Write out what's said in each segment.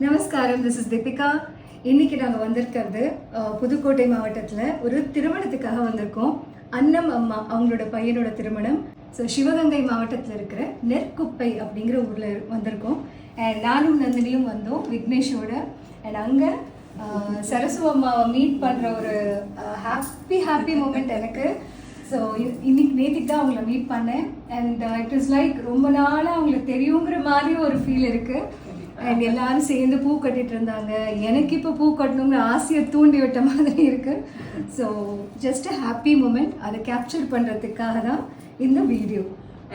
நமஸ்காரம், this is Deepika. இன்னைக்கு நாங்கள் வந்திருக்கிறது புதுக்கோட்டை மாவட்டத்தில் ஒரு திருமணத்துக்காக வந்திருக்கோம். அன்னம் அம்மா அவங்களோட பையனோட திருமணம். ஸோ சிவகங்கை மாவட்டத்தில் இருக்கிற நெற்குப்பை அப்படிங்கிற ஊரில் வந்திருக்கோம். அண்ட் நானும் நந்தினியும் வந்தோம் விக்னேஷோட. அண்ட் அங்கே சரசு அம்மாவை மீட் பண்ணுற ஒரு ஹாப்பி மூமெண்ட் எனக்கு. ஸோ இன்னைக்கு நேற்றுக்கு தான் அவங்கள மீட் பண்ணேன். அண்ட் இட் இஸ் லைக் ரொம்ப நாளாக அவங்களுக்கு தெரியுங்கிற மாதிரி ஒரு ஃபீல் இருக்குது. அண்ட் எல்லாரும் சேர்ந்து பூ கட்டிட்டு இருந்தாங்க. எனக்கு இப்போ பூ கட்டணுங்கிற ஆசையை தூண்டி விட்ட மாதிரி இருக்கு. So just a happy moment. அதை கேப்சர் பண்ணுறதுக்காக தான் இந்த வீடியோ.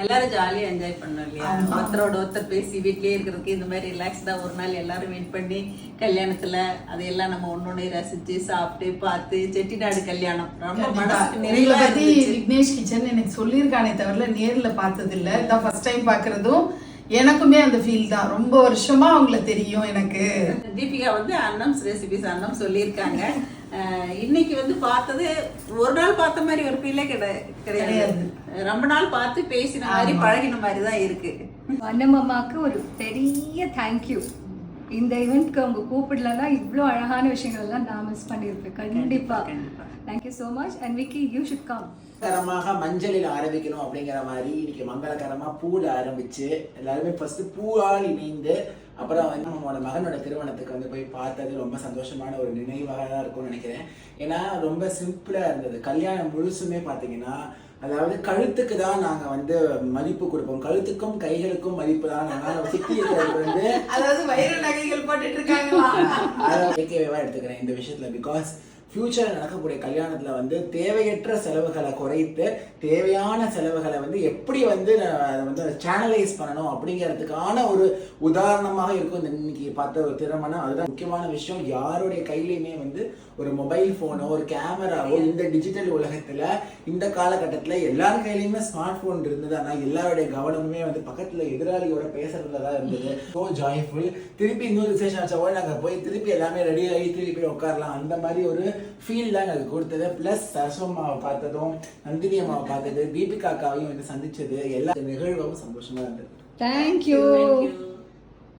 எல்லாரும் ஜாலியா என்ஜாய் பண்ணோம் இல்லையா? ஒருத்தரோட ஒருத்தர் பேசி வீட்லயே இருக்கிறதுக்கு இந்த மாதிரி ரிலாக்ஸ்டா ஒரு நாள் எல்லாரும் மீட் பண்ணி கல்யாணத்துல அதையெல்லாம் நம்ம ஒன்னொன்னு ரசிச்சு சாப்பிட்டு பார்த்து செட்டிநாடு கல்யாணம் ரொம்ப மனசுக்கு நிறைவா இருந்துச்சு. விக்னேஷ் கிச்சன் எனக்கு சொல்லியிருக்கானே தவிர நேர்ல பார்த்தது இல்ல. இதான் ஃபர்ஸ்ட் டைம் பாக்குறதும் எனக்குமே அந்த ஃபீல் தான். ரொம்ப வருஷமா அவங்கள தெரியும் எனக்கு. தீபிகா வந்து அன்னம்ஸ் ரெசிபிஸ் அன்னம் சொல்லியிருக்காங்க. இன்னைக்கு வந்து பார்த்தது ஒரு நாள் பார்த்த மாதிரி ஒரு ஃபீலே கிடையாது. ரொம்ப நாள் பார்த்து பேசின மாதிரி பழகின மாதிரி தான் இருக்கு. அன்னம் அம்மாவுக்கு ஒரு பெரிய தேங்க்யூ. இந்த ஈவெண்ட்க்கு அவங்க கூப்பிடலன்னா இவ்வளோ அழகான விஷயங்கள் எல்லாம் நான் மிஸ் பண்ணியிருப்பேன். கண்டிப்பா thank you so much. And Vicky, you should come. மங்களகரமாக மஞ்சளில் ஆரம்பிக்கணும் அப்படிங்கிற மாதிரி இன்னைக்கு மங்களகரமாக பூவில் ஆரம்பிச்சு எல்லாருமே ஃபர்ஸ்ட் பூவால் இணைந்து அப்புறம் வந்து நம்மளோட மகனோட திருமணத்துக்கு வந்து போய் பார்த்தது ரொம்ப சந்தோஷமான ஒரு நினைவாக தான் இருக்கும்னு நினைக்கிறேன். ஏன்னா ரொம்ப சிம்பிளாக இருந்தது. கல்யாணம் முழுசுமே பார்த்தீங்கன்னா அதாவது கழுத்துக்கு தான் நாங்க வந்து மதிப்பு கொடுப்போம். கழுத்துக்கும் கைகளுக்கும் மதிப்பு தான். நாங்கள் சிக்கி இருக்கிறது வந்து அதாவது வைர நகைகள் போட்டுட்டு இருக்காங்களா ஏகேவா எடுத்துக்கிறேன் இந்த விஷயத்துல. பிகாஸ் ஃபியூச்சரில் நடக்கக்கூடிய கல்யாணத்தில் வந்து தேவையற்ற செலவுகளை குறைத்து தேவையான செலவுகளை வந்து எப்படி வந்து அதை வந்து சேனலைஸ் பண்ணணும் அப்படிங்கிறதுக்கான ஒரு உதாரணமாக இருக்கும் இந்த இன்னைக்கு பார்த்த ஒரு திருமணம். அதுதான் முக்கியமான விஷயம். யாருடைய கையிலையுமே வந்து ஒரு மொபைல் ஃபோனோ ஒரு கேமராவோ இந்த டிஜிட்டல் உலகத்தில் இந்த காலகட்டத்தில் எல்லார் கையிலையுமே ஸ்மார்ட் ஃபோன் இருந்தது. ஆனால் எல்லாருடைய கவனமுமே வந்து பக்கத்தில் எதிராளியோட பேசுறதுல தான் இருந்தது. So joyful. திருப்பி இன்னொரு விசேஷம் ஆச்சா நாங்கள் போய் திருப்பி எல்லாமே ரெடி ஆகி திருப்பி உட்காரலாம் அந்த மாதிரி ஒரு ஃபீல் தான் எனக்கு கொடுத்தது. பிளஸ் சரசு அம்மாவை பார்த்ததும் நந்தினி அம்மாவை பார்த்தது தீபிகா அக்காவையும் வந்து சந்திச்சது எல்லா நிகழ்வும் சந்தோஷமா இருந்தது. தேங்க்யூ.